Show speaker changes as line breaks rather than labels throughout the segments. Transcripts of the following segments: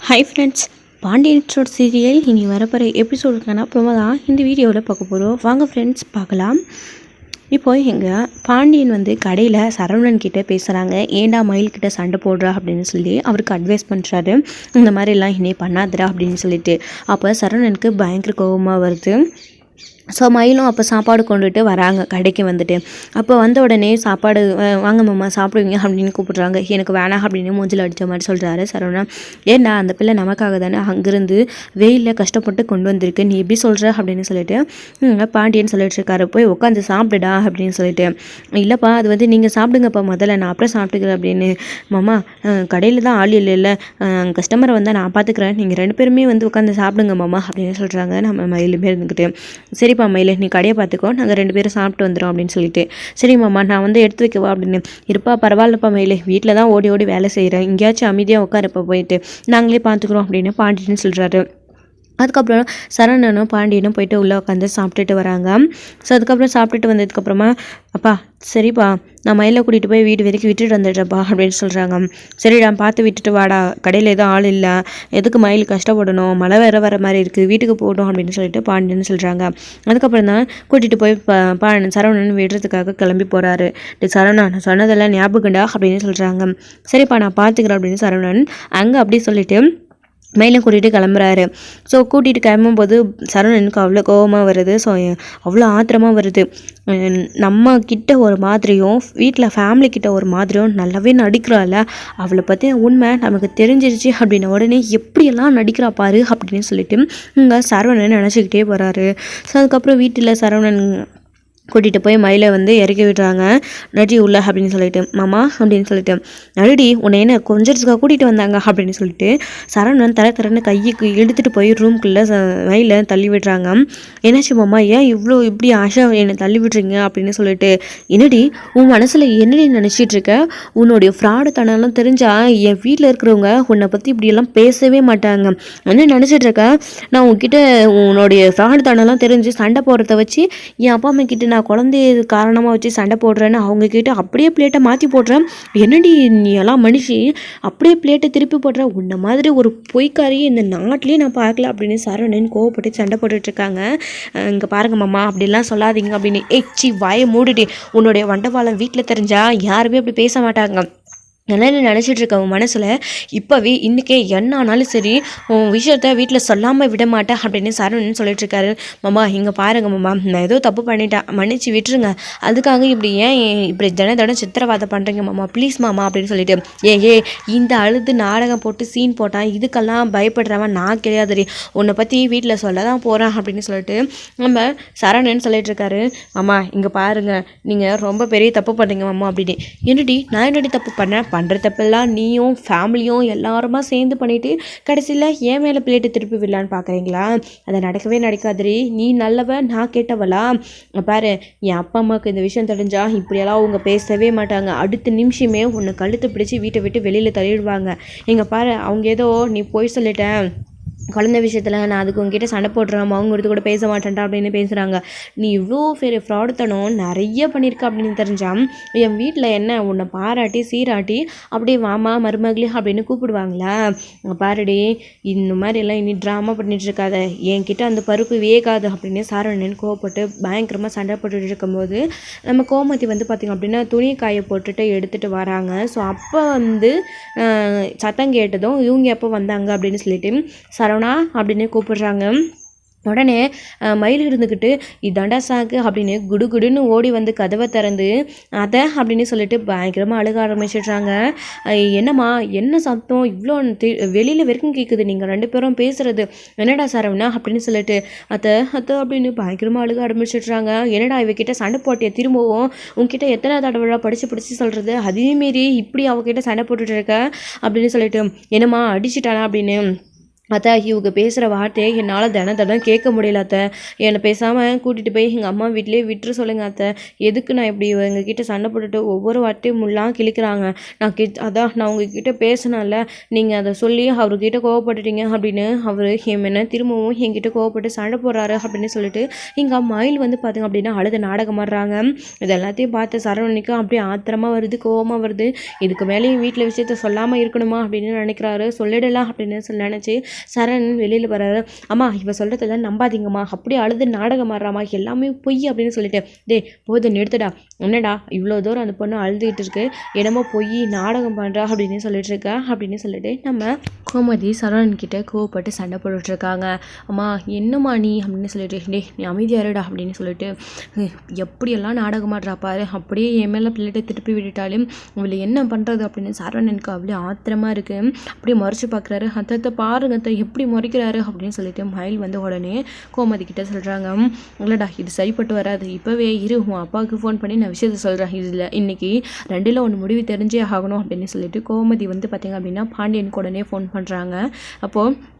Hi friends, Pandian store serial இனி வரப்போகிற எபிசோடுக்கான promo தான் இந்த வீடியோவில் பார்க்க போகிறோம். வாங்க ஃப்ரெண்ட்ஸ் பார்க்கலாம். இப்போ எங்கள் பாண்டியன் கடையில் சரவணன் கிட்டே பேசுகிறாங்க. ஏண்டா மயில்கிட்ட சண்டை போடுறா அப்படின்னு சொல்லி அவருக்கு அட்வைஸ் பண்ணுறாரு. இந்த மாதிரிலாம் இனி பண்ணாதரா அப்படின்னு சொல்லிட்டு. அப்போ சரவணனுக்கு பயங்கர கோபமாக வருது. ஸோ மயிலும் அப்போ சாப்பாடு கொண்டுட்டு வராங்க கடைக்கு. அப்போ வந்த உடனே சாப்பாடு வாங்க மாமா சாப்பிடுவீங்க அப்படின்னு கூப்பிட்றாங்க. எனக்கு வேணாம் அப்படின்னு மூஞ்சில் அடித்த மாதிரி சொல்கிறாரு சரவணன். ஏன்னா அந்த பிள்ளை நமக்காக தானே அங்கேருந்து வெயிலில் கஷ்டப்பட்டு கொண்டு வந்திருக்கு, நீ எப்படி சொல்கிற அப்படின்னு சொல்லிட்டு பாண்டியன் சொல்லிட்டு இருக்காரு. போய் உட்காந்து சாப்பிடுடா அப்படின்னு சொல்லிட்டு. இல்லைப்பா அது நீங்கள் சாப்பிடுங்கப்பா முதல்ல, நான் அப்புறம் சாப்பிட்டுக்கிறேன் அப்படின்னு. மாமா கடையில் தான் ஆள் இல்லை, கஸ்டமரை வந்தால் நான் பார்த்துக்கிறேன், நீங்கள் 2 பேருமே உட்காந்து சாப்பிடுங்க மாமா அப்படின்னு சொல்கிறாங்க. நம்ம மயிலுமே இருந்துக்கிட்டு சரிப்பா மயிலே நீ கடையை பார்த்துக்கோ, நாங்கள் 2 பேரும் சாப்பிட்டு வந்துடும் அப்படின்னு சொல்லிட்டு. சரி மாமா நான் எடுத்து வைக்கவா அப்படின்னு. இருப்பா பரவாயில்லப்பா மயிலே, வீட்டில் தான் ஓடி ஓடி வேலை செய்கிறேன், எங்கேயாச்சும் அமைதியாக உட்காரப்பா போயிட்டு, நாங்களே பார்த்துக்குறோம் அப்படின்னு பாண்டியன்னு சொல்கிறாரு. அதுக்கப்புறம் சரவணனும் பாண்டியனும் போயிட்டு உள்ளே உட்காந்து சாப்பிட்டுட்டு வராங்க. ஸோ அதுக்கப்புறம் சாப்பிட்டுட்டு வந்ததுக்கப்புறமா அப்பா சரிப்பா நான் மயிலை கூட்டிகிட்டு போய் வீடு வரைக்கும் விட்டுட்டு வந்துடுறப்பா அப்படின்னு சொல்கிறாங்க. சரிடா பார்த்து விட்டுட்டு வாடா, கடையில் எதுவும் ஆள் இல்லை, எதுக்கு மயில் கஷ்டப்படணும், மழை வர மாதிரி இருக்குது, வீட்டுக்கு போகணும் அப்படின்னு சொல்லிட்டு பாண்டியன்னு சொல்கிறாங்க. அதுக்கப்புறம் தான் கூட்டிகிட்டு போய் சரவணன் விடுறதுக்காக கிளம்பி போகிறாரு. சரவணா நான் சொன்னதெல்லாம் ஞாபகம்டா அப்படின்னு சொல்கிறாங்க. சரிப்பா நான் பார்த்துக்கிறேன் அப்படின்னு சரவணன் அங்கே அப்படி சொல்லிட்டு மயிலை கூட்டிகிட்டு கிளம்புறாரு. ஸோ கூட்டிகிட்டு கிளம்பும்போது சரவணனுக்கு அவ்வளோ கோபமாக வருது. ஸோ அவ்வளோ ஆத்திரமாக வருது. நம்ம கிட்ட ஒரு மாதிரியும் வீட்டில் ஃபேமிலி கிட்ட ஒரு மாதிரியும் நல்லாவே நடிக்கிறாள், அவளை பற்றி உண்மை நமக்கு தெரிஞ்சிருச்சு அப்படின்ன உடனே எப்படியெல்லாம் நடிக்கிறா பாரு அப்படின்னு சொல்லிட்டு இங்கே சரவணன் நினச்சிக்கிட்டே போகிறாரு. ஸோ அதுக்கப்புறம் வீட்டில் சரவணன் கூட்டிகிட்டு போய் மயிலை இறக்கி விடுறாங்க. நடி உள்ள அப்படின்னு சொல்லிட்டு. மாமா அப்படின்னு சொல்லிட்டு. நடிடி உன்னை என்ன கொஞ்சத்துக்காக கூட்டிகிட்டு வந்தாங்க அப்படின்னு சொல்லிட்டு சரவணன் தரன்னு கையை எடுத்துகிட்டு போய் ரூம்குள்ளே மயிலை தள்ளி விடுறாங்க. என்னாச்சு மாமா, ஏன் இப்படி ஆஷா என்னை தள்ளி விடுறீங்க அப்படின்னு சொல்லிட்டு. என்னடி உன் மனசில் என்னடி நினச்சிட்டு இருக்க, உன்னுடைய ஃப்ராடு தனம்லாம் தெரிஞ்சா என் வீட்டில் இருக்கிறவங்க உன்னை பற்றி இப்படியெல்லாம் பேசவே மாட்டாங்க. என்ன நினச்சிட்டு இருக்க, நான் உன்கிட்ட உன்னுடைய ஃப்ராடு தனம்லாம் தெரிஞ்சு சண்டை போடுறத வச்சு என் அப்பா அம்மா கிட்ட நான் குழந்தைய காரணமாக வச்சு சண்டை போடுறேன்னு அவங்க கிட்ட அப்படியே பிளேட்டை மாற்றி போடுறேன். என்னடி நீ எல்லாம் மனுஷி, அப்படியே பிளேட்டை திருப்பி போடுற, உன்ன மாதிரி ஒரு பொய்க்காரியை இந்த நாட்டிலேயே நான் பார்க்கல அப்படின்னு சரவணன் கோவப்பட்டு சண்டை போட்டுட்டு இருக்காங்க. இங்கே பாருங்க மாமா அப்படிலாம் சொல்லாதீங்க அப்படின்னு. ஏச்சி வாயை மூடிட்டு, உன்னுடைய வண்டவாளம் வீட்டில் தெரிஞ்சா யாருமே அப்படி பேச மாட்டாங்க. என்ன நினச்சிட்டு இருக்க உன் மனசில், இப்போவே இன்றைக்கே என்ன ஆனாலும் சரி உன் விஷயத்த வீட்டில் சொல்லாமல் விட மாட்டேன் அப்படின்னு சரவணன் சொல்லிட்டு இருக்காரு. மாமா இங்கே பாருங்க மாமா, நான் ஏதோ தப்பு பண்ணிட்டேன், மன்னிச்சு விட்டுருங்க, அதுக்காக இப்படி ஏன் இப்படி தினம் சித்திரவாதம் பண்ணுறீங்க மாமா, ப்ளீஸ் மாமா அப்படின்னு சொல்லிட்டு. இந்த அழுது நாடகம் போட்டு சீன் போட்டான், இதுக்கெல்லாம் பயப்படுறவன் நான் கிடையாதுரி, உன்னை பற்றி வீட்டில் சொல்ல தான் போகிறேன் அப்படின்னு சொல்லிட்டு நம்ம சரவணன் சொல்லிட்டு இருக்காரு. மாமா இங்கே பாருங்க, நீங்கள் ரொம்ப பெரிய தப்பு பண்ணுறீங்க மாமா அப்படின்னு. என்னடி நான் என்னடி தப்பு பண்ணேன், பண்ணுற தப்பெல்லாம் நீயும் ஃபேமிலியும் எல்லாருமா சேர்ந்து பண்ணிவிட்டு கடைசியில் என் மேலே பிளேட்டு திருப்பி விடலான்னு பார்க்குறீங்களா, அதை நடக்கவே நடக்காதுரி, நீ நல்லவ நான் கேட்டவளா, பாரு என் அப்பா அம்மாவுக்கு இந்த விஷயம் தெரிஞ்சா இப்படியெல்லாம் அவங்க பேசவே மாட்டாங்க, அடுத்த நிமிஷமே உன்னை கழுத்து பிடிச்சி வீட்டை விட்டு வெளியில் தள்ளிடுவாங்க. இங்கே பாரு அவங்க ஏதோ நீ போய் சொல்லிட்டேன் குழந்தை விஷயத்தில், நான் அதுக்கு உங்ககிட்ட சண்டை போடுறேன், அவங்க எடுத்து கூட பேச மாட்டேன்டா அப்படின்னு பேசுகிறாங்க, நீ இவ்வளோ பெரிய ஃப்ராடுத்தனம் நிறைய பண்ணியிருக்க அப்படின்னு தெரிஞ்சால் என் வீட்டில் என்ன உன்னை பாராட்டி சீராட்டி அப்படியே மாமா மருமகளே அப்படின்னு கூப்பிடுவாங்களா. பாருடி இந்த மாதிரியெல்லாம் இனி ட்ராமா பண்ணிகிட்ருக்காத, என்கிட்ட அந்த பருப்பு வேகாது அப்படின்னு சரவணன் கோவப்பட்டு பயங்கரமாக சண்டை போட்டுட்டு இருக்கும்போது நம்ம கோமதி பார்த்திங்க அப்படின்னா துணி காய போட்டுட்டு எடுத்துகிட்டு வராங்க. ஸோ அப்போ சத்தம் கேட்டதும் இவங்க எப்போ வந்தாங்க அப்படின்னு சொல்லிட்டு சரவணா அப்படின்னு கூப்பிடுறாங்க. உடனே மயில் இருந்துக்கிட்டு இதாண்டா சாக்கு அப்படின்னு குடுகுடுன்னு ஓடி கதவை திறந்து அதை அப்படின்னு சொல்லிட்டு பயங்கரமாக அழுக ஆரம்பிச்சிடுறாங்க. என்னம்மா என்ன சத்தம் இவ்வளோ வெளியில் வரைக்கும் கேட்குது, நீங்கள் 2 பேரும் பேசுகிறது, என்னடா சரவணா அப்படின்னு சொல்லிட்டு அத்தை அப்படின்னு பயங்கரமாக அழுக ஆரம்பிச்சிடுறாங்க. என்னடா இவகிட்ட சண்டை போட்டிய திரும்பவும் உங்ககிட்ட எத்தனை தடவை படித்து சொல்கிறது, அதையும் மீறி இப்படி அவகிட்ட சண்டை போட்டுட்டு இருக்க அப்படின்னு சொல்லிட்டு. என்னம்மா அடிச்சிட்டானா அப்படின்னு. அத்தை இவங்க பேசுகிற வார்த்தையை என்னால் தினம் கேட்க முடியல அத்தை. என்னை பேசாமல் கூட்டிகிட்டு போய் எங்கள் அம்மா வீட்டிலே விட்டுரு சொல்லுங்க அத்தை. எதுக்கு நான் இப்படி எங்ககிட்ட சண்டை போட்டுட்டு ஒவ்வொரு வார்த்தையும் முள்ளாம் கிழிக்கிறாங்க. நான் உங்ககிட்ட பேசினேன்ல, நீங்கள் அதை சொல்லி அவர்கிட்ட கோவப்பட்டுட்டீங்க அப்படின்னு அவர் என்ன திரும்பவும் என்கிட்ட கோவப்பட்டு சண்டை போடுறாரு அப்படின்னு சொல்லிட்டு எங்கள் மயில் வந்து பார்த்திங்க அப்படின்னா அழுத நாடகம் ஆடுறாங்க. இது எல்லாத்தையும் பார்த்து சரவணனுக்கு அப்படியே ஆத்திரமாக வருது, கோவமாக வருது. இதுக்கு மேலேயும் வீட்டில் விஷயத்த சொல்லாமல் இருக்கணுமா அப்படின்னு நினைக்கிறாரு. சொல்லிடலாம் அப்படின்னு நினச்சி சரண் வெளியில் வர்றாரு. அம்மா இவ சொல்கிறதெல்லாம் நம்பாதீங்கம்மா, அப்படியே அழுது நாடகம் ஆடுறாமா, எல்லாமே பொய் அப்படின்னு சொல்லிட்டு, போதும் நிறுத்துடா, என்னடா இவ்வளோ தூரம் அந்த பொண்ணு அழுதுகிட்டு இருக்கு, என்னமோ பொய் நாடகம் பண்ணுறா அப்படின்னு சொல்லிட்டு இருக்கா அப்படின்னு சொல்லிட்டு நம்ம கோமதி சரவணன்கிட்ட கோவப்பட்டு சண்டை போட்டுட்ருக்காங்க. அம்மா என்னம்மா நீ அப்படின்னு சொல்லிட்டு, நீ அமைதியாருடா அப்படின்னு சொல்லிட்டு, எப்படியெல்லாம் நாடகம் ஆடுறா பாரு, அப்படியே என் மேலே பிள்ளைகிட்ட திருப்பி விட்டுட்டாலும் இவளை என்ன பண்ணுறது அப்படின்னு சரவணனுக்கு அப்படியே ஆத்திரமாக இருக்குது. அப்படியே மறைச்சு பார்க்குறாரு. அத்தை பாருங்க எப்படி முறைக்கிறாரு அப்படின்னு சொல்லிட்டு மயில் வந்து உடனே கோமதி கிட்ட சொல்கிறாங்க, இல்லைடா இது சரிப்பட்டு வராது, இப்போவே இரு உன் அப்பாவுக்கு ஃபோன் பண்ணி நான் விஷயத்த சொல்கிறேன், இதில் இன்னைக்கு 2ல் 1 முடிவு தெரிஞ்சே ஆகணும் அப்படின்னு சொல்லிட்டு கோமதி வந்து பார்த்திங்க அப்படின்னா பாண்டியனுக்கு உடனே ஃபோன் பண்ணுறாங்க. அப்போது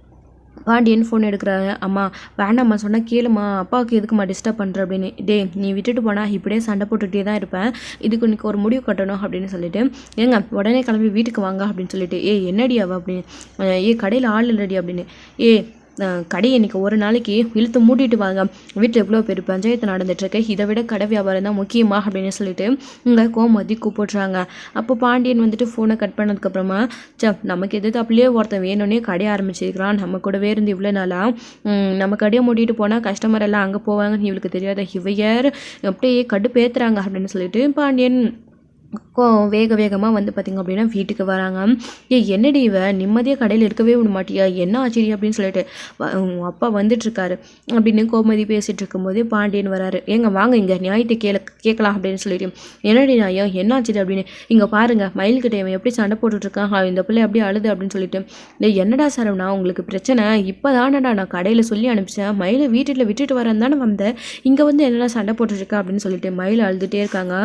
பாண்டியன் ஃபோன் எடுக்கிறாரு. அம்மா வேண்டாம்மா சொன்னால் கேளுமா, அப்பாவுக்கு எதுக்குமா டிஸ்டர்ப் பண்ணுற அப்படின்னு. நீ விட்டுட்டு போனால் இப்படியே சண்டை போட்டுகிட்டே தான் இருப்பேன், இதுக்கு இன்னைக்கு ஒரு முடிவு கட்டணும் அப்படின்னு சொல்லிட்டு, ஏங்க உடனே கிளம்பி வீட்டுக்கு வாங்க அப்படின்னு சொல்லிட்டு, என்னடி அவ அப்படின்னு, கடையில் ஆள் இல்லடி அப்படின்னு, கடையை இன்றைக்கி ஒரு நாளைக்கு இழுத்து மூடிட்டு வாங்க, வீட்டில் எவ்வளோ பேர் பஞ்சாயத்து நடந்துட்டுருக்கு, இதை விட கடை வியாபாரம் தான் முக்கியமாக அப்படின்னு சொல்லிட்டு இங்கே கோமதி கூப்பிட்றாங்க. அப்போ பாண்டியன் வந்துட்டு ஃபோனை கட் பண்ணதுக்கப்புறமா, நமக்கு எது அப்படியே ஒருத்தன் வேணும்னே கடையை ஆரம்பிச்சிருக்கிறான், நம்ம கூடவே இருந்து இவ்வளோ நாளாக நம்ம கடையை மூடிட்டு போனால் கஸ்டமர் எல்லாம் அங்கே போவாங்கன்னு இவளுக்கு தெரியாத இவையர் அப்படியே கடுப்பேற்றுறாங்க அப்படின்னு சொல்லிட்டு பாண்டியன் வேகமாக வந்து பார்த்திங்க அப்படின்னா வீட்டுக்கு வராங்க. என்னடி இவ நிம்மதியாக கடையில் இருக்கவே விட மாட்டியா, என்ன ஆச்சரியம் அப்படின்னு சொல்லிட்டு, அப்பா வந்துட்டுருக்காரு அப்படின்னு கோமதி பேசிகிட்டு இருக்கும்போது பாண்டியன் வராரு. வாங்க இங்கே நியாயத்தை கேட்கலாம் அப்படின்னு சொல்லிட்டு, என்னடி நியாயம் என்ன ஆச்சரியம் அப்படின்னு, இங்கே பாருங்கள் மயில்கிட்ட இவன் எப்படி சண்டை போட்டுட்ருக்கான், இந்த பிள்ளை அப்படியே அழுது அப்படின்னு சொல்லிட்டு, என்னடா சரவணா உங்களுக்கு பிரச்சனை, இப்போ தானடா நான் கடையில் சொல்லி அனுப்பிச்சேன், மயிலை வீட்டில் விட்டுட்டு வரேன் தானே வந்தேன், இங்கே வந்து என்னடா சண்டை போட்டுட்ருக்கா அப்படின்னு சொல்லிட்டு மயில் அழுதுகிட்டே இருக்காங்க.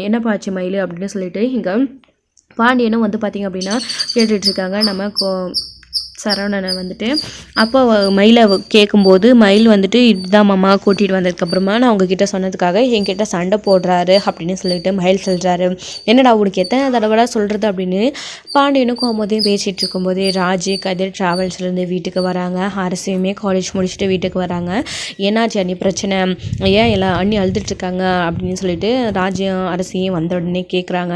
என்னப்பா ஆச்சு மயில் அப்படின்னு சொல்லிட்டு இங்கே பாண்டியனும் வந்து பார்த்திங்க அப்படின்னா கேட்டுட்ருக்காங்க. நம்ம சரவணனை வந்துட்டு அப்போ மயிலை கேட்கும்போது மயில் வந்துட்டு இதுதான் மாமா கூட்டிகிட்டு வந்ததுக்கப்புறமா நான் உங்ககிட்ட சொன்னதுக்காக என்கிட்ட சண்டை போடுறாரு அப்படின்னு சொல்லிட்டு மயில் சொல்கிறாரு. என்னடா உனக்கு எத்தனை தடவை சொல்கிறது அப்படின்னு பாண்டியனும் கோமதியும் பேசிகிட்டு இருக்கும்போது ராஜி கதிர் ட்ராவல்ஸ்லேருந்து வீட்டுக்கு வராங்க. அரசியுமே காலேஜ் முடிச்சுட்டு வீட்டுக்கு வராங்க. என்னாச்சு அண்ணி பிரச்சனை, ஏன் எல்லாம் அண்ணி அழுதுட்டுருக்காங்க அப்படின்னு சொல்லிட்டு ராஜியும் அரசியும் வந்த உடனே கேட்குறாங்க.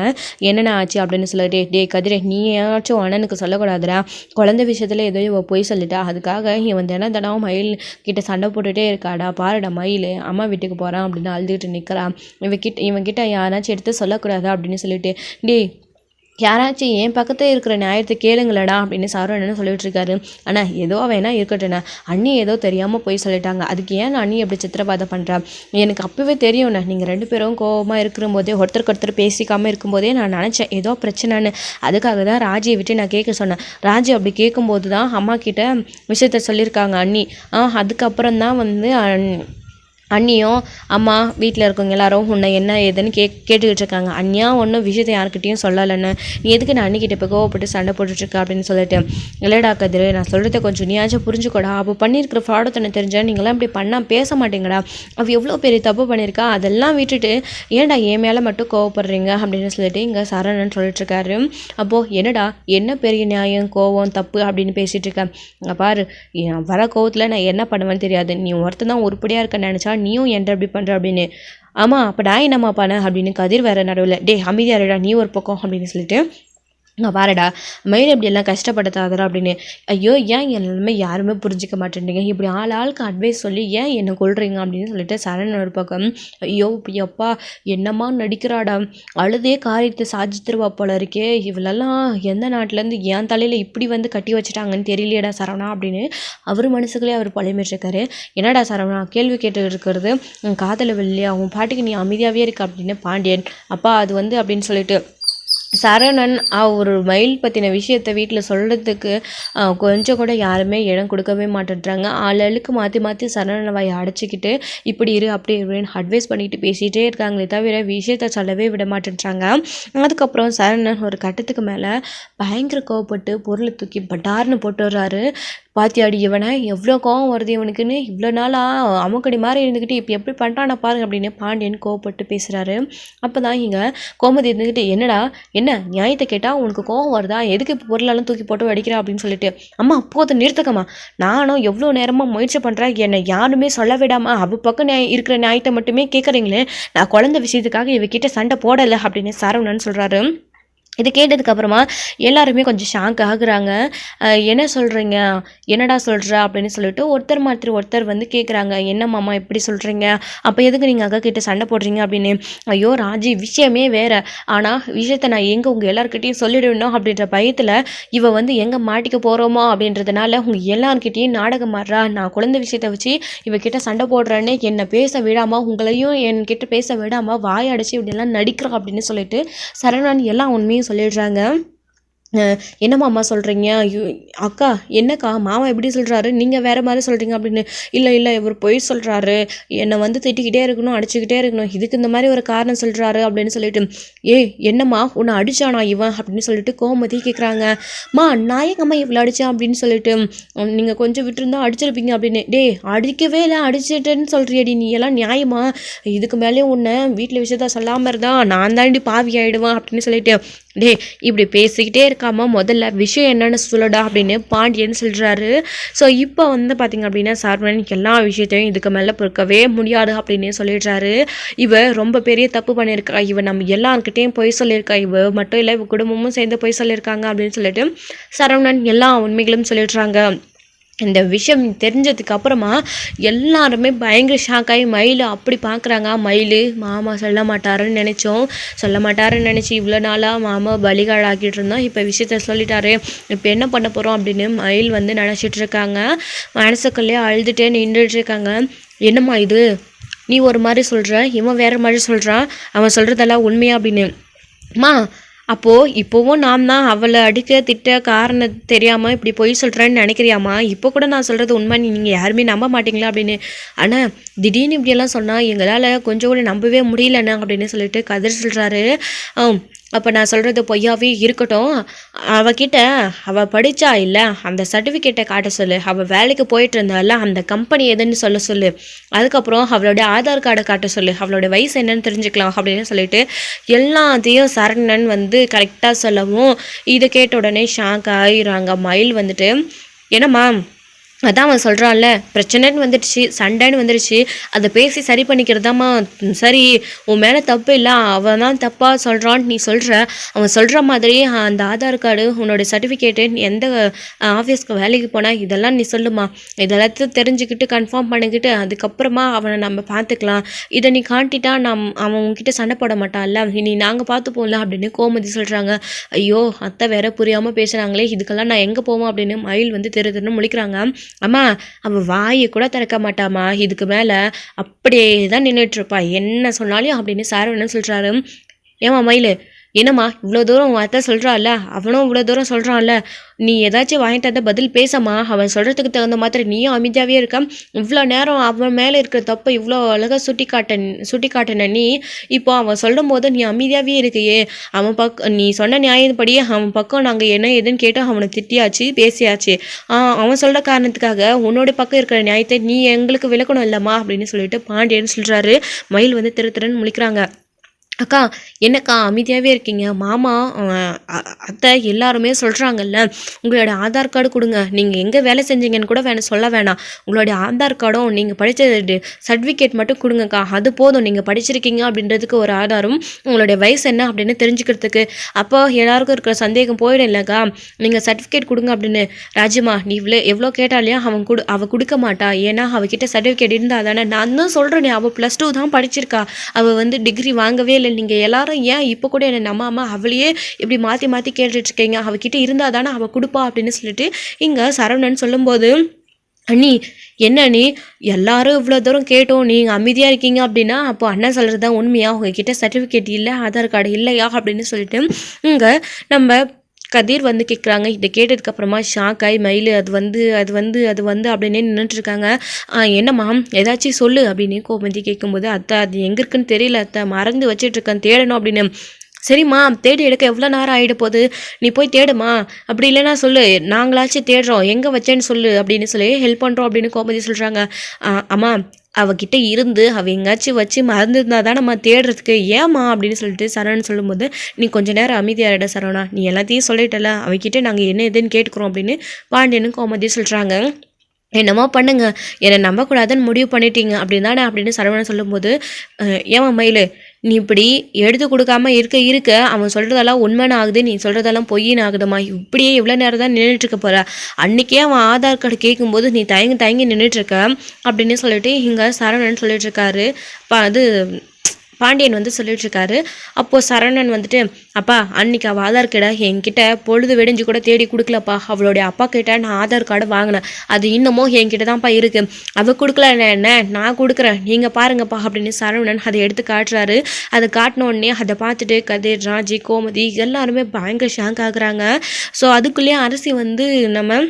என்னென்ன ஆச்சு அப்படின்னு சொல்லிட்டு, கதிரை நீ ஏதாச்சும் அண்ணனுக்கு சொல்லக்கூடாதுடா, குழந்தை விஷயத்தில் ஏதோ போய் சொல்லிட்டா, அதுக்காக இவன் தினம் மயில் கிட்ட சண்டை போட்டுகிட்டே இருக்காடா, பாருடா மயில் அம்மா வீட்டுக்கு போகிறான் அப்படின்னு அழுதுகிட்டு நிற்கிறான், இவன் கிட்ட யாராச்சும் எடுத்து சொல்லக்கூடாதா அப்படின்னு சொல்லிட்டு, யாராச்சும் என் பக்கத்தில் இருக்கிற நியாயத்தை கேளுங்களடா அப்படின்னு சரவணன் சொல்லிட்டு இருக்காரு. ஆனால் ஏதோ வேணா இருக்கட்டுண்ணா, அண்ணி ஏதோ தெரியாமல் போய் சொல்லிட்டாங்க, அதுக்கு ஏன் அண்ணி எப்படி சித்திரபாதை பண்ணுறா, எனக்கு அப்போவே தெரியும்ண்ணா, நீங்கள் 2 பேரும் கோபமாக இருக்கும்போதே ஒருத்தருக்கு ஒருத்தர் பேசிக்காமல் இருக்கும்போதே நான் நினச்சேன் ஏதோ பிரச்சனைன்னு, அதுக்காக தான் ராஜியை விட்டு நான் கேட்க சொன்னேன். ராஜி அப்படி கேட்கும்போது தான் அம்மா கிட்ட விஷயத்த சொல்லியிருக்காங்க அண்ணி. அதுக்கப்புறம் தான் வந்து அண்ணியும் அம்மா வீட்டில் இருக்கவங்க எல்லாரும் உன்னை என்ன ஏதுன்னு கேட்டுக்கிட்டு இருக்காங்க. அண்ணியா ஒன்றும் விஷயத்தை யாருக்கிட்டையும் சொல்லலைன்னு, நீ எதுக்கு நான் அன்னிக்கிட்ட இப்போ கோவப்பட்டு சண்டை போட்டுட்ருக்க அப்படின்னு சொல்லிட்டு, இல்லைடா கதிர் நான் சொல்கிறத கொஞ்சம் நீயாச்சும் புரிஞ்சுக்கூடா, அப்போ பண்ணியிருக்கிற ஃப்ராடத்தனை தெரிஞ்சால் நீங்களாம் இப்படி பண்ணால் பேச மாட்டேங்கடா, அவள் எவ்வளோ பெரிய தப்பு பண்ணியிருக்கா, அதெல்லாம் விட்டுட்டு ஏன்டா என் மேலே மட்டும் கோவப்படுறீங்க அப்படின்னு சொல்லிட்டு இங்கே சரவணன் சொல்லிட்டுருக்காரு. அப்போது என்னடா என்ன பெரிய நியாயம் கோவம் தப்பு அப்படின்னு பேசிகிட்டு இருக்கேன், அங்கே பாரு வர கோவத்தில் நான் என்ன பண்ணுவேன்னு தெரியாது, நீ ஒருத்தன் தான் உருப்படியாக இருக்க நினச்சா நீயும் என்கிட்ட அப்படி பண்ணுற அப்படின்னு. ஆமாம் அப்போ நான் என்னம்மா பண்ணேன் அப்படின்னு கதிர் வேறு நடுவில், அமைதியாருடா நீ ஒரு பக்கம் அப்படின்னு சொல்லிட்டு, பாருடா மயில் இப்படியெல்லாம் கஷ்டப்படுத்தாதரா அப்படின்னு. ஐயோ ஏன் என் நிலைமை யாருமே புரிஞ்சிக்க மாட்டேன்றீங்க, இப்படி ஆளுக்கு அட்வைஸ் சொல்லி ஏன் என்னை கொள்றீங்க அப்படின்னு சொல்லிட்டு சரண் ஒரு பக்கம், ஐயோ அப்பா என்னம்மா நடிக்கிறாடா, அழுதே காரியத்தை சாதிச்சிருவா போல இருக்கே, இவளெல்லாம் எந்த நாட்டிலேருந்து என் தலையில் இப்படி வந்து கட்டி வச்சுட்டாங்கன்னு தெரியலையடா சரவணா அப்படின்னு அவர் மனசுக்குள்ளே அவர் புலம்பிட்டுருக்காரு. என்னடா சரவணா கேள்வி கேட்டு இருக்கிறது காதல இல்லையா, உன் பாட்டுக்கு நீ அமைதியாகவே இருக்க அப்படின்னு பாண்டியன். அப்பா அது வந்து அப்படின்னு சொல்லிட்டு சரவணன் ஒரு மயில் பற்றின விஷயத்த வீட்டில் சொல்கிறதுக்கு கொஞ்சம் கூட யாருமே இடம் கொடுக்கவே மாட்டேன்றாங்க. ஆளுக்கு மாற்றி மாற்றி சரவணன் வாயை அடைச்சிக்கிட்டு இப்படி இரு அப்படி இருன்னு அட்வைஸ் பண்ணிட்டு பேசிகிட்டே இருக்காங்களே தவிர விஷயத்த சொல்லவே விட மாட்டேன்றாங்க. அதுக்கப்புறம் சரவணன் ஒரு கட்டத்துக்கு மேலே பயங்கர கோவப்பட்டு பொருளை தூக்கி பட்டார்னு போட்டு வர்றாரு. பாத்தியாடி இவனை எவ்வளோ கோவம் வருது இவனுக்குன்னு, இவ்வளோ நாளாக அமுக்கடி மாதிரி இருந்துக்கிட்டு இப்போ எப்படி பண்ணுறான பாருங்க அப்படின்னு பாண்டியன் கோவப்பட்டு பேசுகிறாரு. அப்போ தான் இங்கே கோமதி இருந்துக்கிட்டு என்னடா என்ன நியாயத்தை கேட்டால் உனக்கு கோவம் வருதா, எதுக்கு இப்போ பொருளெல்லாம் தூக்கி போட்டு வடிக்கிறா அப்படின்னு சொல்லிட்டு, அம்மா அப்போது நிறுத்தக்கம்மா, நானும் எவ்வளோ நேரமாக முயற்சி பண்ணுறேன், என்னை யாருமே சொல்ல விடாமல் அவள் பக்கம் இருக்கிற நியாயத்தை மட்டுமே கேட்குறீங்களே, நான் குழந்தை விஷயத்துக்காக இவகிட்ட சண்டை போடலை அப்படின்னு சரவணன் சொல்கிறாரு. இது கேட்டதுக்கப்புறமா எல்லாருமே கொஞ்சம் ஷாக் ஆகுறாங்க. என்ன சொல்கிறீங்க, என்னடா சொல்கிற அப்படின்னு சொல்லிட்டு ஒருத்தர் மாத்திரம் ஒருத்தர் வந்து கேட்குறாங்க. என்ன மாமா இப்படி சொல்கிறீங்க, அப்போ எதுக்கு நீங்கள் அக்கா கிட்ட சண்டை போடுறீங்க அப்படின்னு. ஐயோ ராஜி விஷயமே வேறு, ஆனால் விஷயத்த நான் எங்கே உங்கள் எல்லாருக்கிட்டையும் சொல்லிடணும் அப்படின்ற பயத்தில் இவ வந்து எங்கே மாட்டிக்க போகிறோமோ அப்படின்றதுனால உங்கள் எல்லாருக்கிட்டையும் நாடகம் மாறுறா. நான் குழந்தை விஷயத்தை வச்சு இவகிட்ட சண்டை போடுறேன்னு என்னை பேச விடாமல் உங்களையும் என்கிட்ட பேச விடாமல் வாயடைச்சி இப்படிலாம் நடிக்கிறோம் அப்படின்னு சொல்லிட்டு சரவணன் எல்லாம் உண்மையும் சொல்லிடுறாங்க. என்னம்மா அம்மா சொல்கிறீங்க, அக்கா என்னக்கா மாமா எப்படி சொல்கிறாரு, நீங்கள் வேறு மாதிரி சொல்கிறீங்க அப்படின்னு. இல்லை இல்லை இவர் பொய் சொல்கிறாரு, என்னை வந்து திட்டிக்கிட்டே இருக்கணும் அடிச்சுக்கிட்டே இருக்கணும், இதுக்கு இந்த மாதிரி ஒரு காரணம் சொல்கிறாரு அப்படின்னு சொல்லிட்டு, என்னம்மா உன்னை அடித்தானா இவன் அப்படின்னு சொல்லிட்டு கோமதி கேட்குறாங்க. நான் எங்கம்மா இவ்வளோ அடித்தேன் அப்படின்னு சொல்லிட்டு, நீங்கள் கொஞ்சம் விட்டுருந்தா அடிச்சிருப்பீங்க அப்படின்னு. அடிக்கவே இல்லை அடிச்சிட்டேன்னு சொல்கிறியடி நீ எல்லாம் நியாயமா, இதுக்கு மேலே உன்னை வீட்டில் விஷயத்த சொல்லாமல் இருந்தால் நான் தாண்டி பாவி ஆகிடுவேன் அப்படின்னு சொல்லிட்டு, இப்படி பேசிக்கிட்டே இருக்காம முதல்ல விஷயம் என்னன்னு சொல்லடா அப்படின்னு பாண்டியன் சொல்கிறாரு. ஸோ இப்போ வந்து பார்த்திங்க அப்படின்னா சரவணன் எல்லா விஷயத்தையும் இதுக்கு மேலே பொறுக்கவே முடியாது அப்படின்னு சொல்லிடுறாரு. இவ ரொம்ப பெரிய தப்பு பண்ணியிருக்கா, இவ நம்ம எல்லாருக்கிட்டையும் பொய் சொல்லியிருக்கா, இவ மட்டும் இல்லை இவ குடும்பமும் சேர்ந்து பொய் சொல்லியிருக்காங்க அப்படின்னு சொல்லிட்டு சரவணன் எல்லா உண்மைகளும் சொல்லிடுறாங்க. இந்த விஷயம் தெரிஞ்சதுக்கு அப்புறமா எல்லாருமே பயங்கர ஷாக்காகி மயில் அப்படி பார்க்குறாங்க. மயில் மாமா சொல்ல மாட்டாருன்னு நினச்சி இவ்வளோ நாளாக மாமா பலிகாடாக்கிட்டு இருந்தோம், இப்போ விஷயத்த சொல்லிட்டாரு, இப்போ என்ன பண்ண போகிறோம் அப்படின்னு மயில் வந்து நினச்சிட்டு இருக்காங்க. மனசுக்குள்ளேயே அழுதுகிட்டே நின்றுட்டு இருக்காங்க. என்னம்மா இது நீ ஒரு மாதிரி சொல்கிற, இவன் வேறு மாதிரி சொல்கிறான், அவன் சொல்கிறதெல்லாம் உண்மையா அப்படின்னு. அப்போது இப்போவும் நான் தான் அவளை அடிக்க திட்ட காரணம் தெரியாமல் இப்படி பொய் சொல்கிறேன்னு நினைக்கிறியாம்மா, இப்போ கூட நான் சொல்கிறது உண்மை நீங்கள் யாருமே நம்ப மாட்டிங்களா அப்படின்னு. ஆனால் திடீர்னு இப்படியெல்லாம் சொன்னால் எங்களால் கொஞ்சம் கூட நம்பவே முடியலண்ணா அப்படின்னு சொல்லிட்டு கதிர் சொல்கிறாரு. அப்போ நான் சொல்கிறது பொய்யாவே இருக்கட்டும், அவகிட்ட அவள் படித்தா இல்லை அந்த சர்டிஃபிகேட்டை காட்ட சொல்லு, அவள் வேலைக்கு போயிட்டு இருந்தால அந்த கம்பெனி எதுன்னு சொல்லு, அதுக்கப்புறம் அவளோட ஆதார் கார்டை காட்ட சொல்லு, அவளோட வயசு என்னன்னு தெரிஞ்சுக்கலாம் அப்படின்னு சொல்லிட்டு எல்லாத்தையும் சரவணன் வந்து கரெக்டாக சொல்லவும் இதை கேட்ட உடனே ஷாக் ஆகிடுறாங்க. மயில் வந்துட்டு என்னம்மா அதான் அவன் சொல்கிறான்ல பிரச்சனைன்னு வந்துடுச்சு, சண்டைன்னு வந்துடுச்சு, அதை பேசி சரி பண்ணிக்கிறதாம்மா சரி, உன் மேலே தப்பு இல்லை, அவன் தான் தப்பாக சொல்கிறான்னு நீ சொல்கிற, அவன் சொல்கிற மாதிரி அந்த ஆதார் கார்டு உன்னோட சர்டிஃபிகேட்டு எந்த ஆஃபீஸ்க்கு வேலைக்கு போனால் இதெல்லாம் நீ சொல்லுமா, இதெல்லாத்தையும் தெரிஞ்சுக்கிட்டு கன்ஃபார்ம் பண்ணிக்கிட்டு அதுக்கப்புறமா அவனை நம்ம பார்த்துக்கலாம், இதை நீ காட்டிட்டா அவன் உங்ககிட்ட சண்டை போட மாட்டான்ல, இனி நாங்கள் பார்த்துப்போம்ல அப்படின்னு கோமதி சொல்கிறாங்க. ஐயோ அத்தை வேற புரியாமல் பேசுகிறாங்களே, இதுக்கெல்லாம் நான் எங்கே போவோம் அப்படின்னு மயில் வந்து தெரு முழிக்கிறாங்க. அம்மா அவள் வாயை கூட திறக்க மாட்டாமா, இதுக்கு மேலே அப்படியே தான் நின்றுட்டுருப்பா, என்ன சொன்னாலும் அப்படின்னு சரவணன் சொல்கிறாரு. ஏமா மயில் என்னம்மா இவ்வளோ தூரம் உன் அத்தை சொல்கிறான்ல, அவனும் இவ்வளோ தூரம் சொல்கிறான்ல, நீ ஏதாச்சும் வாங்கிட்டு வந்த பதில் பேசம்மா, அவன் சொல்கிறதுக்கு தகுந்த மாதிரி நீயும் அமைதியாகவே இருக்க, இவ்வளோ நேரம் அவன் மேலே இருக்கிற தப்பை இவ்வளோ அழகாக சுட்டி காட்டின நீ இப்போ அவன் சொல்லும் போது நீ அமைதியாகவே இருக்கையே, அவன் நீ சொன்ன நியாயப்படியே அவன் பக்கம் நாங்கள் என்ன ஏதுன்னு கேட்டு அவனை திட்டியாச்சு பேசியாச்சு, அவன் சொல்கிற காரணத்துக்காக உன்னோட பக்கம் இருக்கிற நியாயத்தை நீ எங்களுக்கு விளக்கணும் இல்லைம்மா அப்படின்னு சொல்லிட்டு பாண்டியன் சொல்கிறாரு. மயில் வந்து திரு முழிக்கிறாங்க. அக்கா என்னக்கா அமைதியாகவே இருக்கீங்க, மாமா அத்தை எல்லாருமே சொல்கிறாங்கல்ல உங்களோட ஆதார் கார்டு கொடுங்க, நீங்கள் எங்கே வேலை செஞ்சீங்கன்னு கூட சொல்ல வேணாம், உங்களுடைய ஆதார் கார்டும் நீங்கள் படித்த சர்டிஃபிகேட் மட்டும் கொடுங்கக்கா, அது போதும், நீங்கள் படிச்சிருக்கீங்க அப்படின்றதுக்கு ஒரு ஆதாரம், உங்களுடைய வயசு என்ன அப்படின்னு தெரிஞ்சுக்கிறதுக்கு, அப்போ எல்லாருக்கும் இருக்கிற சந்தேகம் போயிடும் இல்லைக்கா, நீங்கள் சர்டிஃபிகேட் கொடுங்க அப்படின்னு. ராஜிமா நீ எவ்வளோ கேட்டாலையா அவள் கொடுக்க மாட்டா, ஏன்னா அவகிட்ட சர்டிஃபிகேட் இருந்தால் தானே, நான் தான் சொல்கிறேனே அவள் +2 தான் படிச்சிருக்கா, அவள் வந்து டிகிரி வாங்கவே இல்லை, நீங்கள் எல்லாரும் ஏன் இப்போ கூட என்னை நம்பாம அவளையே இப்படி மாற்றி கேட்டுட்ருக்கீங்க, அவகிட்ட இருந்தால் தானே அவள் கொடுப்பா அப்படின்னு சொல்லிட்டு இங்கே சரவணன் சொல்லும்போது அண்ணி என்ன நீ எல்லாரும் இவ்வளோ தூரம் கேட்டோம், நீங்கள் அமைதியாக இருக்கீங்க அப்படின்னா அப்போ அண்ணன் சொல்கிறது தான் உண்மையா? உங்ககிட்ட சர்டிஃபிகேட் இல்லை, ஆதார் கார்டு இல்லையா அப்படின்னு சொல்லிட்டு இங்கே நம்ம கதிர் வந்து கேட்குறாங்க. இதை கேட்டதுக்கப்புறமா ஷாக் ஆகி மயில் அது வந்து அப்படின்னே நின்றுட்டுருக்காங்க. என்னம்மா ஏதாச்சும் சொல்லு அப்படின்னு கோமதி கேட்கும்போது, அத்தை அது எங்கே இருக்குன்னு தெரியல அத்தை, மறந்து வச்சிட்ருக்கேன், தேடணும் அப்படின்னு. சரிம்மா தேடி எடுக்க எவ்வளோ நேரம் ஆகிட போகுது, நீ போய் தேடுமா, அப்படி இல்லைன்னா சொல்லு, நாங்களாச்சும் தேடுறோம், எங்கே வச்சேன்னு சொல்லு அப்படின்னு சொல்லி ஹெல்ப் பண்ணுறோம் அப்படின்னு கோமதி சொல்கிறாங்க. அம்மா அவகிட்ட இருந்து அவள் எங்கேயாச்சும் வச்சு மறந்துருந்தா தான் நம்ம தேடுறதுக்கு, ஏம்மா அப்படின்னு சொல்லிட்டு சரவணன் சொல்லும்போது, நீ கொஞ்சம் நேரம் அமைதியாகிட சரவணா, நீ எல்லாத்தையும் சொல்லிட்டல, அவகிட்ட நாங்கள் என்ன எதுன்னு கேட்டுக்கிறோம் அப்படின்னு பாண்டியனும் கோமதி சொல்கிறாங்க. என்னமோ பண்ணுங்க, என்னை நம்பக்கூடாதுன்னு முடிவு பண்ணிட்டீங்க அப்படின்னு தானே அப்படின்னு சரவணன் சொல்லும்போது, ஏமா மயில் நீ இப்படி எடுத்து கொடுக்காம இருக்க அவன் சொல்கிறதெல்லாம் உண்மைன்னு ஆகுது, நீ சொல்கிறதெல்லாம் பொய்யின்னு ஆகுதுமா, இப்படியே இவ்வளோ நேரம் தான் நின்றுட்டுருக்க போகிற, அன்றைக்கே அவன் ஆதார் கார்டு கேட்கும்போது நீ தயங்கி நின்றுட்டுருக்க அப்படின்னு சொல்லிட்டு இங்கே சரவணன் சொல்லிட்டுருக்காரு. அது பாண்டியன் வந்து சொல்லிட்டுருக்காரு. அப்போது சரவணன் வந்துட்டு, அப்பா அன்றைக்கி அவள் ஆதார் கார்டை என்கிட்ட பொழுது வெடிஞ்சு கூட தேடி கொடுக்கலப்பா, அவளுடைய அப்பா கிட்ட நான் ஆதார் கார்டு வாங்கினேன், அது இன்னமும் என்கிட்ட தான்ப்பா இருக்குது, அவள் கொடுக்கல என்ன நான் கொடுக்குறேன், நீங்கள் பாருங்கப்பா அப்படின்னு சரவணன் அதை எடுத்து காட்டுறாரு. அதை காட்டினோடனே அதை பார்த்துட்டு கதிர், ராஜி, கோமதி எல்லாருமே பயங்கர ஷாக் ஆகுறாங்க. ஸோ அதுக்குள்ளேயே அரசி வந்து நம்ம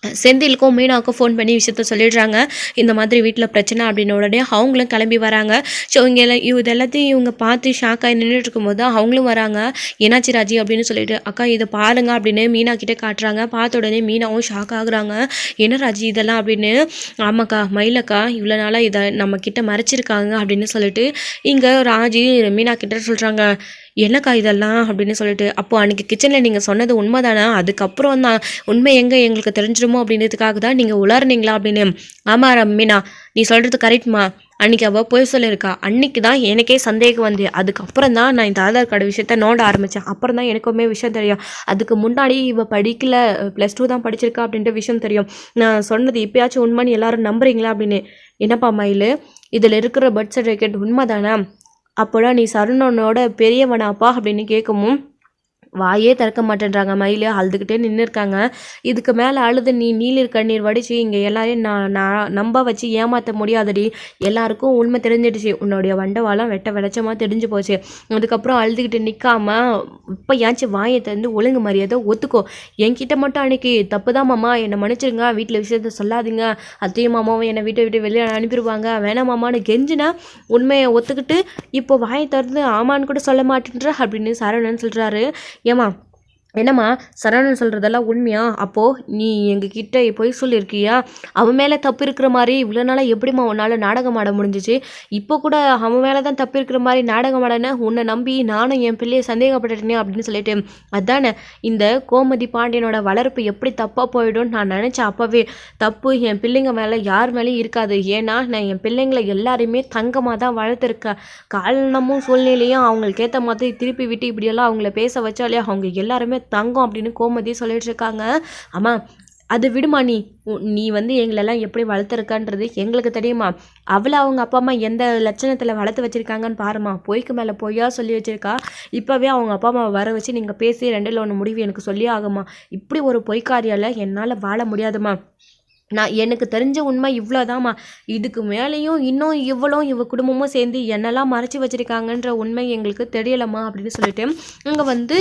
செந்திலுக்கும் மீனாவுக்கும் ஃபோன் பண்ணி விஷயத்த சொல்லிடுறாங்க. இந்த மாதிரி வீட்டில் பிரச்சனை அப்படின்னு உடனே அவங்களும் கிளம்பி வராங்க. ஸோ இது எல்லாத்தையும் இவங்க பார்த்து ஷாக் ஆகி நின்றுட்டு இருக்கும்போது அவங்களும் வராங்க. என்னாச்சு ராஜி அப்படின்னு சொல்லிட்டு, அக்கா இதை பாருங்க அப்படின்னு மீனா கிட்டே காட்டுறாங்க. பார்த்த உடனே மீனாவும் ஷாக் ஆகுறாங்க. என்ன ராஜி இதெல்லாம் அப்படின்னு. ஆமாக்கா மயிலக்கா இவ்வளோ நாளாக இதை நம்ம கிட்ட மறைச்சிருக்காங்க அப்படின்னு சொல்லிட்டு இங்கே ராஜி மீனா கிட்ட சொல்கிறாங்க. என்னக்கா இதெல்லாம் அப்படின்னு சொல்லிட்டு, அப்போது அன்றைக்கி கிச்சனில் நீங்கள் சொன்னது உண்மை தானே, அதுக்கப்புறம் தான் உண்மை எங்கே எங்களுக்கு தெரிஞ்சிடுமோ அப்படின்றதுக்காக தான் நீங்கள் உளர்னீங்களா அப்படின்னு. ஆமாம் மீனா நீ சொல்கிறது கரெக்ட்மா, அன்றைக்கி அவள் போய் சொல்லியிருக்கா, அன்றைக்கி தான் எனக்கே சந்தேகம் வந்து, அதுக்கப்புறம் தான் நான் இந்த ஆதார் கார்டு விஷயத்த நோண்ட ஆரம்பித்தேன், அப்புறம் தான் எனக்குமே விஷயம் தெரியும், அதுக்கு முன்னாடி இவள் படிக்கல, +2 தான் படிச்சிருக்கா அப்படின்ற விஷயம் தெரியும், நான் சொன்னது இப்போயாச்சும் உண்மைன்னு எல்லாரும் நம்புறீங்களா அப்படின்னு. என்னப்பா மயில் இதில் இருக்கிற பர்த் சர்டிஃபிகேட் உண்மை தானே, அப்போலாம் நீ சரவணனோட பெரியவனாப்பா அப்படின்னு கேட்கவும் வாயே திறக்க மாட்டேன்றாங்க. மயில் அழுதுகிட்டே நின்று இருக்காங்க. இதுக்கு மேலே அழுது நீ நீலிர் கண்ணீர் வடித்து இங்கே எல்லாரையும் நான் நம்ப வச்சு ஏமாற்ற முடியாதடி, எல்லாருக்கும் உண்மை தெரிஞ்சிடுச்சு, உன்னுடைய வண்டவாளம் வெட்ட வெளிச்சமாக தெரிஞ்சு போச்சு, அதுக்கப்புறம் அழுதுகிட்டு நிற்காம இப்போ ஏன்ச்சும் வாயை திறந்து ஒழுங்கு மரியாதை ஒத்துக்கோ, என்கிட்ட மட்டும் அன்னைக்கு தப்பு தான் மாமா, என்னை மன்னிச்சிருங்க, வீட்டில் விஷயத்த சொல்லாதீங்க, அத்தையும் மாமாவும் என்னை வீட்டை விட்டு வெளியே அனுப்பிடுவாங்க, வேணாம் மாமான்னு கெஞ்சினா உண்மையை ஒத்துக்கிட்டு இப்போ வாயை திறந்து ஆமான்னு கூட சொல்ல மாட்டேன்ற அப்படின்னு சரவணன் சொல்கிறாரு. ஏம்மா என்னம்மா சரவணன் சொல்கிறதெல்லாம் உண்மையா, அப்போது நீ எங்ககிட்ட போய் சொல்லியிருக்கியா, அவன் மேலே தப்பு இருக்கிற மாதிரி இவ்வளோ நாளாக எப்படிம்மா உன்னால் நாடகம் ஆட முடிஞ்சிச்சு, இப்போ கூட அவன் மேலே தான் தப்பு இருக்கிற மாதிரி நாடகம் ஆடனே உன்னை நம்பி நானும் என் பிள்ளையை சந்தேகப்பட்டுட்டேனே அப்படின்னு சொல்லிட்டு, அதானே இந்த கோமதி பாண்டியனோட வளர்ப்பு எப்படி தப்பாக போயிடும்னு நான் நினச்சேன், அப்போவே தப்பு என் பிள்ளைங்க மேலே யார் மேலேயும் இருக்காது, ஏன்னா நான் என் பிள்ளைங்களை எல்லாரையுமே தங்கமாக தான் வளர்த்துருக்கேன், காரணமும் சூழ்நிலையும் அவங்களுக்கு ஏற்ற மாதிரி திருப்பி விட்டு இப்படியெல்லாம் அவங்கள பேச வச்சாலே அவங்க எல்லாருமே தங்கம் அப்படின்னு கோமதி சொல்லிட்டு இருக்காங்க. ஆமா அது விடுமா, நீ வந்து எங்களெல்லாம் எப்படி வளர்த்துருக்கான்றது எங்களுக்கு தெரியுமா, அவளை அவங்க அப்பா அம்மா எந்த லட்சணத்தில் வளர்த்து வச்சுருக்காங்கன்னு பாருமா, பொய்க்கு மேலே பொய்யா சொல்லி வச்சுருக்கா, இப்போவே அவங்க அப்பா அம்மாவை வர வச்சு நீங்கள் பேசி 2ல் 1 முடிவு எனக்கு சொல்லி ஆகுமா, இப்படி ஒரு பொய்க்காரியால் என்னால் வாழ முடியாதுமா, எனக்கு தெரிஞ்ச உண்மை இவ்வளோதாம்மா, இதுக்கு மேலேயும் இன்னும் இவ குடும்பமும் சேர்ந்து என்னெல்லாம் மறைச்சி வச்சுருக்காங்கன்ற உண்மை எங்களுக்கு தெரியலம்மா அப்படின்னு சொல்லிட்டு இங்கே வந்து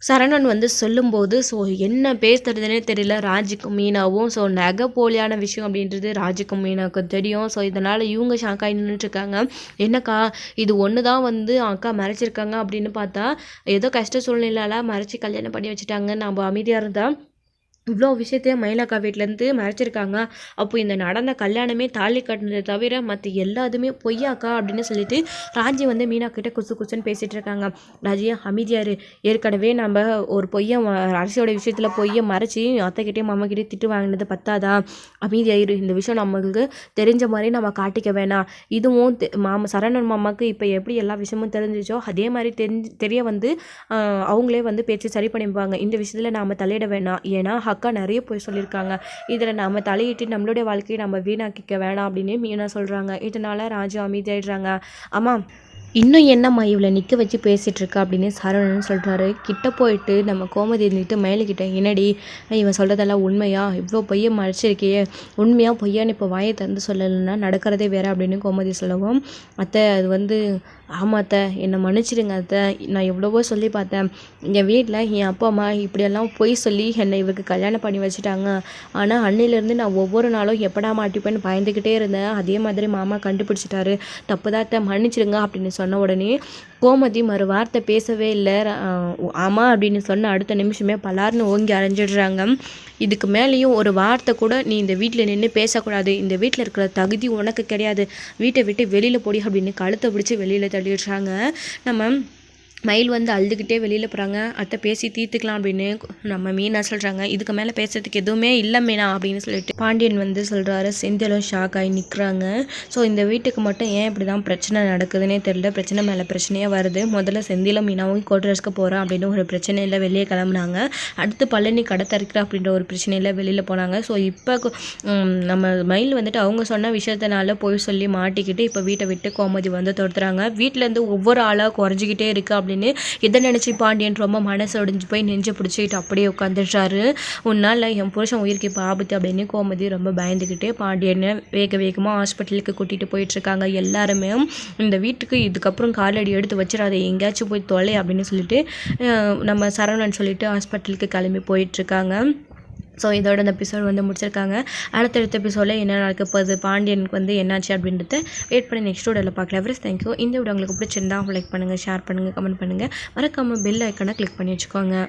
சரவணன் வந்து சொல்லும்போது ஸோ என்ன பேசுறதுனே தெரியல ராஜிக்கும் மீனாவும். ஸோ நகை போலியான விஷயம் அப்படின்றது ராஜிக்கும் மீனாவுக்கு தெரியும். ஸோ இதனால் இவங்க ஷாக்காகி நின்றுட்டுருக்காங்க. என்னக்கா இது ஒன்று தான் வந்து அக்கா மறைச்சிருக்காங்க அப்படின்னு பார்த்தா ஏதோ கஷ்ட சூழ்நிலையால் மறைச்சி கல்யாணம் பண்ணி வச்சுட்டாங்க, நம்ம அமைதியாக இருந்தால் இவ்வளோ விஷயத்தையும் மயிலாக்கா வீட்டிலேருந்து மறைச்சிருக்காங்க, அப்போ இந்த நடந்த கல்யாணமே தாலி கட்டினதை தவிர மற்ற எல்லாத்துமே பொய்யாக்கா அப்படின்னு சொல்லிட்டு ராஜி வந்து மீனா கிட்ட குசுன்னு பேசிகிட்டு இருக்காங்க. ராஜியா அமைதியாரு, ஏற்கனவே நம்ம ஒரு அரசியோட விஷயத்தில் பொய்யை மறைச்சி அத்தைக்கிட்டே மாமாக்கிட்டே திட்டு வாங்கினது பத்தாதா, அமைதியாயிரு, இந்த விஷயம் நம்மளுக்கு தெரிஞ்ச மாதிரி நம்ம காட்டிக்க வேணாம், இதுவும் சரவணன் மாமாவுக்கு இப்போ எப்படி எல்லா விஷயமும் தெரிஞ்சிச்சோ அதே மாதிரி தெரிய வந்து அவங்களே வந்து பேச்சு சரி பண்ணிப்பாங்க, இந்த விஷயத்தில் நாம் தலையிட வேணாம், ஏன்னா அக்கா நிறைய போய் சொல்லியிருக்காங்க, இதில் நம்ம தலையிட்டு நம்மளுடைய வாழ்க்கையை நம்ம வீணாக்கிக்க வேணாம் அப்படின்னு மீனா சொல்கிறாங்க. இதனால் ராஜா அமைதியாயிடுறாங்க. ஆமாம் இன்னும் என்னம்மா இவளை நிற்க வச்சு பேசிகிட்டு இருக்கா அப்படின்னு சரவணன் சொல்கிறாரு. கிட்ட போயிட்டு நம்ம கோமதி இருந்துட்டு மயிலுக்கிட்ட, என்னடி இவன் சொல்கிறதெல்லாம் உண்மையா, இவ்வளோ பொய்யை மறைச்சிருக்கியே, உண்மையாக பொய்யான்னு இப்போ வாயை திறந்து சொல்லலைன்னா நடக்கிறதே வேறு அப்படின்னு கோமதி சொல்லவும், அத்தை அது வந்து ஆமாம் அத்தை, என்னை மன்னிச்சிடுங்க அத்தை, நான் எவ்வளவோ சொல்லி பார்த்தேன், என் வீட்டில் என் அப்பா அம்மா இப்படியெல்லாம் பொய் சொல்லி என்னை இவருக்கு கல்யாணம் பண்ணி வச்சுட்டாங்க. ஆனால் அன்னையிலேருந்து நான் ஒவ்வொரு நாளும் எப்படா மாட்டிப்பேன்னு பயந்துக்கிட்டே இருந்தேன். அதே மாதிரி மாமா கண்டுபிடிச்சிட்டாரு, தப்பு தான் அத்தை, மன்னிச்சிடுங்க அப்படின்னு சொன்ன உடனே கோமதி மறு வார்த்தை பேசவே இல்லை. ஆமாம் அப்படின்னு சொன்ன அடுத்த நிமிஷமே பலார்னு ஓங்கி அரைஞ்சிடுறாங்க. இதுக்கு மேலேயும் ஒரு வார்த்தை கூட நீ இந்த வீட்டில் நின்று பேசக்கூடாது, இந்த வீட்டில் இருக்கிற தகுதி உனக்கு கிடையாது, வீட்டை விட்டு வெளியில் போடி அப்படின்னு கழுத்தை பிடிச்சி வெளியில் தள்ளிடுறாங்க. நம்ம மயில் வந்து அழுதுகிட்டே வெளியில் போகிறாங்க. அத்தை பேசி தீர்த்துக்கலாம் அப்படின்னு நம்ம மீனா சொல்கிறாங்க. இதுக்கு மேலே பேசுறதுக்கு எதுவுமே இல்லை மீனா அப்படின்னு சொல்லிட்டு பாண்டியன் வந்து சொல்கிறாரு. செந்திலும் ஷாக் ஆகி நிற்கிறாங்க. ஸோ இந்த வீட்டுக்கு மட்டும் ஏன் இப்படி தான் பிரச்சனை நடக்குதுன்னே தெரியல, பிரச்சனை மேலே பிரச்சனையாக வருது. முதல்ல செந்திலும் மீனாவும் கோட்ரஸ்க்கு போகிறேன் அப்படின்னு ஒரு பிரச்சனையில் வெளியே கிளம்புனாங்க. அடுத்து பழனி கடை திறக்கிறா அப்படின்ற ஒரு பிரச்சனையில் வெளியில் போனாங்க. ஸோ இப்போ நம்ம மயில் வந்துட்டு அவங்க சொன்ன விஷயத்தினால போய் சொல்லி மாட்டிக்கிட்டு இப்போ வீட்டை விட்டு கோமதி வந்து தொடுத்துறாங்க. வீட்டிலேருந்து ஒவ்வொரு ஆளாக குறைஞ்சிக்கிட்டே இருக்குது அப்படின்னு இதை நினச்சி பாண்டியன் ரொம்ப மனசு ஒடிஞ்சு போய் நெஞ்சு பிடிச்சிக்கிட்டு அப்படியே உட்காந்துடுறாரு. உன்னால் என் புருஷன் உயிருக்கு இப்போ ஆபத்து அப்படின்னு கோமதி ரொம்ப பயந்துக்கிட்டே பாண்டியனை வேகமாக ஹாஸ்பிட்டலுக்கு கூட்டிகிட்டு போயிட்டுருக்காங்க. எல்லாருமே இந்த வீட்டுக்கு இதுக்கப்புறம் காலடி எடுத்து வச்சிடாத, எங்கேயாச்சும் போய் தொலை அப்படின்னு சொல்லிட்டு நம்ம சரவணன் சொல்லிட்டு ஹாஸ்பிட்டலுக்கு கிளம்பி போயிட்டுருக்காங்க. ஸோ இதோட இந்த எபிசோட் வந்து முடிச்சிருக்காங்க. அடுத்தடுத்த எபிசோடில் என்ன நடக்க போகுது, பாண்டியனுக்கு வந்து என்னாச்சு அப்படின்றத வெயிட் பண்ணி நெக்ஸ்ட் வீடியோவில் பார்க்கலாம். எவ்ரிஸ் தேங்க்யூ. இந்த வீடியோ உங்களுக்கு பிடிச்சிருந்தா லைக் பண்ணுங்கள், ஷேர் பண்ணுங்கள், கமெண்ட் பண்ணுங்கள், மறக்காமல் பெல் ஐக்கானை கிளிக் பண்ணி வச்சுக்கோங்க.